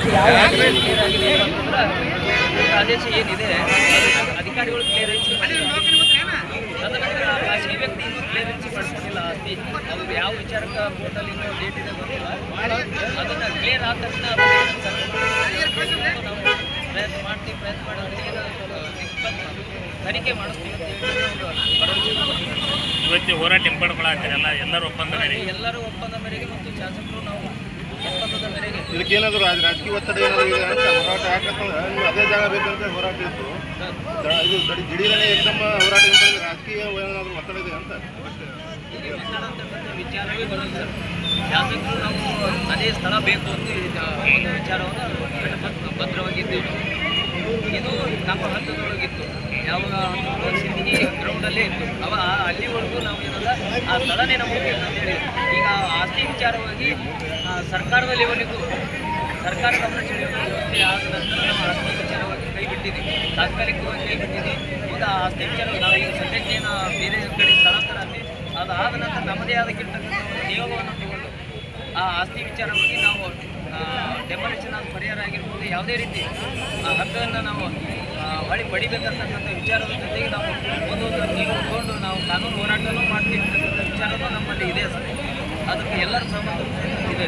Clear ಆಗಿದೆ ಅಂತಂದ್ರೆ ಆದೇಶ ಏನಿದೆ ಅಧಿಕಾರಿಗಳು ಕ್ಲಿಯರೆನ್ಸಿ ತದನಂತರ ಖಾಸಗಿ ವ್ಯಕ್ತಿ ಇನ್ನೂ ಕ್ಲಿಯರೆನ್ಸಿ ಮಾಡ್ಕೊಂಡಿಲ್ಲ ಆಸ್ತಿ ಅವರು ಯಾವ ವಿಚಾರಕ್ಕೆ ಕೋರ್ಟಲ್ಲಿ ಇನ್ನೂ ಡೇಟ್ ಇದೆ ಗೊತ್ತಿಲ್ಲ ಅದನ್ನು ಕ್ಲಿಯರ್ ಆದ ತಕ್ಷಣ ನಾವು ಪ್ರಯತ್ನ ಮಾಡ್ತೀವಿ ಪ್ರಯತ್ನ ಮಾಡೋದ್ರಿಗೆ ತನಿಖೆ ಮಾಡಿಸ್ತೀವಿ ಅಂತ ಹೇಳಿ ಇವತ್ತು ಹೋರಾಟ ಹಿಂಪಡ್ಕೊಳ್ಳಾಗ್ತಾರಲ್ಲ ಎಲ್ಲರೂ ಒಪ್ಪಂದ ಮೇರೆಗೆ ಎಲ್ಲರೂ ಒಪ್ಪಂದ ಮೇರೆಗೆ ಮತ್ತು ಶಾಸಕರು ನಾವು ಒಪ್ಪಂದದ ಮೇರೆಗೆ ಇದಕ್ಕೇನಾದರೂ ರಾಜಕೀಯ ಒತ್ತಡ ಏನಾದರೂ ಇದೆ ಅಂತ ಹೋರಾಟ ಯಾಕಂತಂದ್ರೆ ನೀವು ಅದೇ ಜಾಗ ಬೇಕಂತ ಹೋರಾಟ ಇತ್ತು ಇದು ದಿಢೀರನೇ ಏಕದಮ್ ಹೋರಾಟ ರಾಜಕೀಯ ಏನಾದರೂ ಒತ್ತಡ ಇದೆ ಅಂತ ಇಲ್ಲಿ ಮಾತಾಡೋಂಥಕ್ಕಂಥ ವಿಚಾರವೇ ಬರೋದು ಸರ್ ಶಾಸಕರು ನಾವು ಅದೇ ಸ್ಥಳ ಬೇಕು ಅಂತ ಒಂದು ವಿಚಾರವನ್ನು ಭದ್ರವಾಗಿದ್ದೀವಿ ಇದು ನಮ್ಮ ಹಂತದೊಳಗಿತ್ತು ಯಾವ ಸಿಂದಗಿ ಗ್ರೌಂಡಲ್ಲೇ ಇತ್ತು ಅಲ್ಲಿವರೆಗೂ ನಾವು ಏನಲ್ಲ ಆ ಸ್ಥಳನೇ ನಮಗೆ ಬೇಕಂತೇಳಿ ಈಗ ಆಸ್ತಿ ವಿಚಾರವಾಗಿ ಸರ್ಕಾರದ ಲೆವೆಲಿಗೂ ಸರ್ಕಾರ ಗಮನ ಸೆಳೆಯುವ ವ್ಯವಸ್ಥೆ ಆದ ನಂತರ ನಾವು ಆಸ್ತಿ ವಿಚಾರವಾಗಿ ಕೈ ಬಿಟ್ಟಿದ್ದೀವಿ ತಾತ್ಕಾಲಿಕವಾಗಿ ಕೈ ಬಿಟ್ಟಿದ್ದೀವಿ ಈಗ ಆಸ್ತಿ ವಿಚಾರ ನಾವು ಈಗ ಸದ್ಯಕ್ಕೆ ಬೇರೆ ಕಡೆ ಸ್ಥಳಾಂತರ ಆಗ್ತೀವಿ ಅದಾದ ನಂತರ ನಮ್ಮದೇ ಅದಕ್ಕಿರ್ತಕ್ಕಂಥ ಒಂದು ನಿಯೋಗವನ್ನು ತಗೊಂಡು ಆ ಆಸ್ತಿ ವಿಚಾರವಾಗಿ ನಾವು ಡೆಮಾಲಿಷನ್ ಆದ ಪರಿಹಾರ ಆಗಿರ್ಬೋದು ಯಾವುದೇ ರೀತಿ ಆ ಹಕ್ಕನ್ನು ನಾವು ಹೊಳಿ ಪಡಿಬೇಕಂತಕ್ಕಂಥ ವಿಚಾರದ ಜೊತೆಗೆ ನಾವು ಒಂದೊಂದು ನೀವು ತಗೊಂಡು ನಾವು ಕಾನೂನು ಹೋರಾಟನೂ ಮಾಡ್ತೀವಿ ಅಂತಕ್ಕಂಥ ವಿಚಾರನೂ ನಮ್ಮಲ್ಲಿ ಇದೆ ಸರ್ ಅದಕ್ಕೆ ಎಲ್ಲರ ಸಹಮತ ಇದೆ.